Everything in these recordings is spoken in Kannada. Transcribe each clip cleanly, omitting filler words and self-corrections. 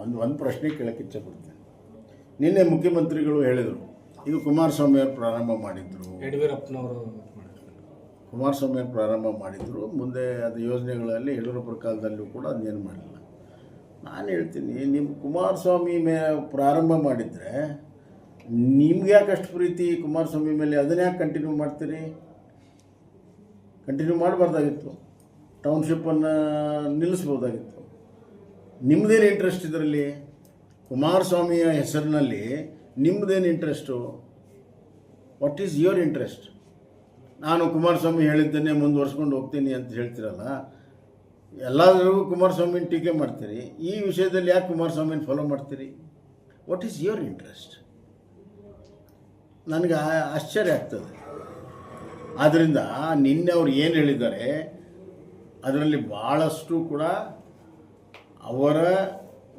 ಒಂದು ಪ್ರಶ್ನೆ ಕೇಳೋಕ್ಕೆ ಇಚ್ಛೆಪಡ್ತೇನೆ. ನಿನ್ನೆ ಮುಖ್ಯಮಂತ್ರಿಗಳು ಹೇಳಿದರು, ಈಗ ಕುಮಾರಸ್ವಾಮಿ ಅವರು ಪ್ರಾರಂಭ ಮಾಡಿದ್ರು, ಯಡಿಯೂರಪ್ಪನವರು ಕುಮಾರಸ್ವಾಮಿ ಅವರು ಪ್ರಾರಂಭ ಮಾಡಿದರು, ಮುಂದೆ ಅದು ಯೋಜನೆಗಳಲ್ಲಿ ಯಡಿಯೂರಪ್ಪರ ಕಾಲದಲ್ಲೂ ಕೂಡ ಅದೇನು ಮಾಡಲಿಲ್ಲ. ನಾನು ಹೇಳ್ತೀನಿ, ನಿಮ್ಮ ಕುಮಾರಸ್ವಾಮಿ ಪ್ರಾರಂಭ ಮಾಡಿದರೆ ನಿಮ್ಗೆ ಯಾಕೆ ಅಷ್ಟು ಪ್ರೀತಿ ಕುಮಾರಸ್ವಾಮಿ ಮೇಲೆ, ಅದನ್ನ ಯಾಕೆ ಕಂಟಿನ್ಯೂ ಮಾಡ್ತೀರಿ? ಕಂಟಿನ್ಯೂ ಮಾಡಬಾರ್ದಾಗಿತ್ತು, ಟೌನ್ಶಿಪ್ಪನ್ನು ನಿಲ್ಲಿಸ್ಬೋದಾಗಿತ್ತು. ನಿಮ್ಮದೇನು ಇಂಟ್ರೆಸ್ಟ್ ಇದರಲ್ಲಿ? ಕುಮಾರಸ್ವಾಮಿಯ ಹೆಸರಿನಲ್ಲಿ ನಿಮ್ಮದೇನು interest? What is your interest? ನಾನು ಕುಮಾರಸ್ವಾಮಿ ಹೇಳಿದ್ದನ್ನೇ ಮುಂದುವರ್ಸ್ಕೊಂಡು ಹೋಗ್ತೀನಿ ಅಂತ ಹೇಳ್ತೀರಲ್ಲ, ಎಲ್ಲರಿಗೂ ಕುಮಾರಸ್ವಾಮಿನ ಟೀಕೆ ಮಾಡ್ತೀರಿ, ಈ ವಿಷಯದಲ್ಲಿ ಯಾಕೆ ಕುಮಾರಸ್ವಾಮಿನ ಫಾಲೋ ಮಾಡ್ತೀರಿ? What is your interest? ನನಗೆ ಆಶ್ಚರ್ಯ ಆಗ್ತದೆ. ಆದ್ದರಿಂದ ನಿನ್ನೆ ಅವ್ರು ಏನು ಹೇಳಿದ್ದಾರೆ ಅದರಲ್ಲಿ ಭಾಳಷ್ಟು ಕೂಡ ಅವರ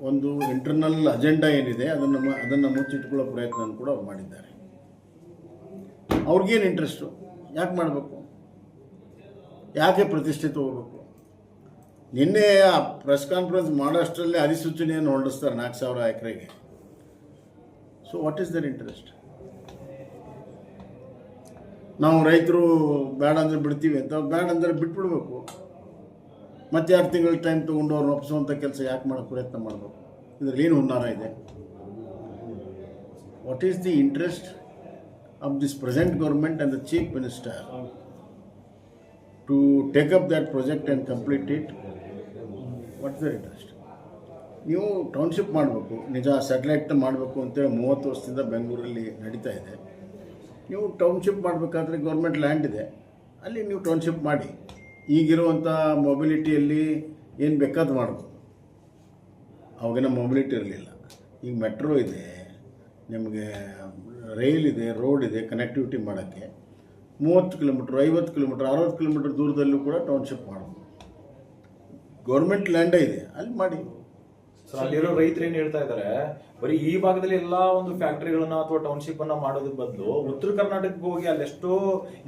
ಒಂದು ಇಂಟರ್ನಲ್ ಅಜೆಂಡಾ ಏನಿದೆ ಅದನ್ನು ಮುಚ್ಚಿಟ್ಕೊಳ್ಳೋ ಪ್ರಯತ್ನ ಕೂಡ ಅವ್ರು ಮಾಡಿದ್ದಾರೆ. ಅವ್ರಿಗೇನು ಇಂಟ್ರೆಸ್ಟು? ಯಾಕೆ ಮಾಡಬೇಕು? ಯಾಕೆ ಪ್ರತಿಷ್ಠೆ ತಗೋಬೇಕು? ನಿನ್ನೆ ಆ ಪ್ರೆಸ್ ಕಾನ್ಫರೆನ್ಸ್ ಮಾಡೋಷ್ಟರಲ್ಲೇ ಅಧಿಸೂಚನೆಯನ್ನು ಹೊರಡಿಸ್ತಾರೆ 4,000 ಎಕರೆಗೆ. So what is their interest? ನಾವು ರೈತರು ಬೇಡ ಅಂದರೆ ಬಿಡ್ತೀವಿ ಅಂತ, ಬೇಡ ಅಂದರೆ ಬಿಟ್ಬಿಡ್ಬೇಕು. ಮತ್ತೆ 2 ತಿಂಗಳ ಟೈಮ್ ತೊಗೊಂಡು ಅವ್ರನ್ನ ಒಪ್ಪಿಸುವಂಥ ಕೆಲಸ ಯಾಕೆ ಮಾಡೋಕ್ಕೆ ಪ್ರಯತ್ನ ಮಾಡಬೇಕು? ಇದರಲ್ಲಿ ಏನು ಹುನ್ನಾರ ಇದೆ? What is the interest of this present government and the chief minister to take up that project and complete it? What is their interest? ನೀವು ಟೌನ್ಶಿಪ್ ಮಾಡಬೇಕು, ನಿಜ ಸ್ಯಾಟಲೈಟ್ ಮಾಡಬೇಕು ಅಂತೇಳಿ 30 ವರ್ಷದಿಂದ ಬೆಂಗಳೂರಲ್ಲಿ ನಡೀತಾ ಇದೆ. ನೀವು ಟೌನ್ಶಿಪ್ ಮಾಡಬೇಕಾದ್ರೆ ಗೌರ್ಮೆಂಟ್ ಲ್ಯಾಂಡ್ ಇದೆ, ಅಲ್ಲಿ ನೀವು ಟೌನ್ಶಿಪ್ ಮಾಡಿ. ಈಗಿರುವಂಥ ಮೊಬಿಲಿಟಿಯಲ್ಲಿ ಏನು ಬೇಕಾದ್ದು ಮಾಡ್ಬೋದು. ಅವಾಗಿನ ಮೊಬಿಲಿಟಿ ಇರಲಿಲ್ಲ. ಈಗ ಮೆಟ್ರೋ ಇದೆ, ನಿಮಗೆ ರೈಲ್ ಇದೆ, ರೋಡ್ ಇದೆ, ಕನೆಕ್ಟಿವಿಟಿ ಮಾಡೋಕ್ಕೆ 30 ಕಿಲೋಮೀಟ್ರ್, 50 ಕಿಲೋಮೀಟ್ರ್, 60 ಕಿಲೋಮೀಟ್ರ್ ದೂರದಲ್ಲೂ ಕೂಡ ಟೌನ್ಶಿಪ್ ಮಾಡ್ಬೋದು. ಗೌರ್ಮೆಂಟ್ ಲ್ಯಾಂಡೇ ಇದೆ, ಅಲ್ಲಿ ಮಾಡಿ. ಸರ್, ಅಲ್ಲಿರೋ ರೈತರು ಏನ್ ಹೇಳ್ತಾ ಇದ್ದಾರೆ, ಬರೀ ಈ ಭಾಗದಲ್ಲಿ ಎಲ್ಲಾ ಒಂದು ಫ್ಯಾಕ್ಟರಿಗಳನ್ನ ಅಥವಾ ಟೌನ್ಶಿಪ್ ಅನ್ನ ಮಾಡೋದ್ರ ಬದಲು ಉತ್ತರ ಕರ್ನಾಟಕಕ್ಕೆ ಹೋಗಿ ಅಲ್ಲೆಷ್ಟೋ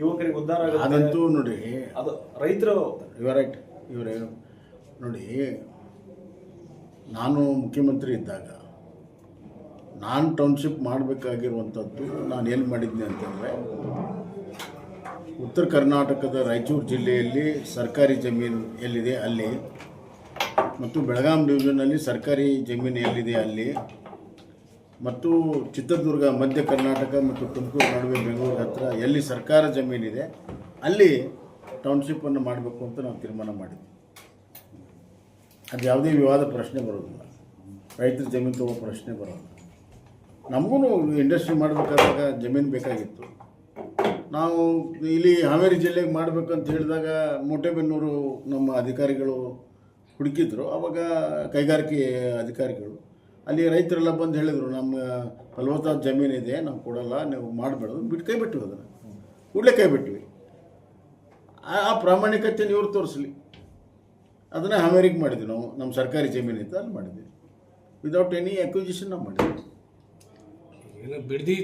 ಯುವಕರಿಗೆ ಉದ್ಧಾರ ಆಗುತ್ತೆ. ಅದಂತೂ ನೋಡಿ, ಅದು ರೈತರು ರೈಟ್ ಇವರೇ ನೋಡಿ, ನಾನು ಮುಖ್ಯಮಂತ್ರಿ ಇದ್ದಾಗ ನಾನು ಟೌನ್ಶಿಪ್ ಮಾಡಬೇಕಾಗಿರುವಂಥದ್ದು ನಾನು ಎಲ್ಲಿ ಮಾಡಿದ್ದೆ ಅಂತಂದರೆ, ಉತ್ತರ ಕರ್ನಾಟಕದ ರಾಯಚೂರು ಜಿಲ್ಲೆಯಲ್ಲಿ ಸರ್ಕಾರಿ ಜಮೀನು ಎಲ್ಲಿದೆ ಅಲ್ಲಿ, ಮತ್ತು ಬೆಳಗಾಂ ಡಿವಿಷನಲ್ಲಿ ಸರ್ಕಾರಿ ಜಮೀನು ಎಲ್ಲಿದೆ ಅಲ್ಲಿ, ಮತ್ತು ಚಿತ್ರದುರ್ಗ, ಮಧ್ಯ ಕರ್ನಾಟಕ ಮತ್ತು ತುಮಕೂರು ನಡುವೆ ಬೆಂಗಳೂರು ಹತ್ತಿರ ಎಲ್ಲಿ ಸರ್ಕಾರ ಜಮೀನಿದೆ ಅಲ್ಲಿ ಟೌನ್ಶಿಪ್ಪನ್ನು ಮಾಡಬೇಕು ಅಂತ ನಾವು ತೀರ್ಮಾನ ಮಾಡಿದ್ವಿ. ಅದು ಯಾವುದೇ ವಿವಾದ ಪ್ರಶ್ನೆ ಬರೋದಿಲ್ಲ, ರೈತರ ಜಮೀನು ತಗೋ ಪ್ರಶ್ನೆ ಬರೋಲ್ಲ. ನಮಗೂ ಇಂಡಸ್ಟ್ರಿ ಮಾಡಬೇಕಾದಾಗ ಜಮೀನು ಬೇಕಾಗಿತ್ತು. ನಾವು ಇಲ್ಲಿ ಹಾವೇರಿ ಜಿಲ್ಲೆಗೆ ಮಾಡಬೇಕಂತ ಹೇಳಿದಾಗ ಮೋಟೆಬೆನ್ನೂರು ನಮ್ಮ ಅಧಿಕಾರಿಗಳು ಹುಡುಕಿದ್ರು. ಆವಾಗ ಕೈಗಾರಿಕೆ ಅಧಿಕಾರಿಗಳು ಅಲ್ಲಿ ರೈತರೆಲ್ಲ ಬಂದು ಹೇಳಿದರು, ನಮ್ಮ ಫಲವತ್ತಾದ ಜಮೀನಿದೆ, ನಾವು ಕೊಡಲ್ಲ, ನೀವು ಮಾಡಬೇಡದು, ಕೈ ಬಿಟ್ಟಿವಿ. ಅದನ್ನು ಕೂಡಲೇ ಕೈ ಬಿಟ್ಟಿವಿ. ಆ ಪ್ರಾಮಾಣಿಕತೆ ಇವ್ರು ತೋರಿಸಲಿ. ಅದನ್ನು ಹಾವೇರಿಗೆ ಮಾಡಿದ್ವಿ ನಾವು, ನಮ್ಮ ಸರ್ಕಾರಿ ಜಮೀನಿತ್ತು ಅಲ್ಲಿ ಮಾಡಿದ್ವಿ. ವಿದೌಟ್ ಎನಿ ಅಕ್ವಿಸಿಷನ್ ನಾವು ಮಾಡಿದ್ವಿ. ಬಿಡದಿ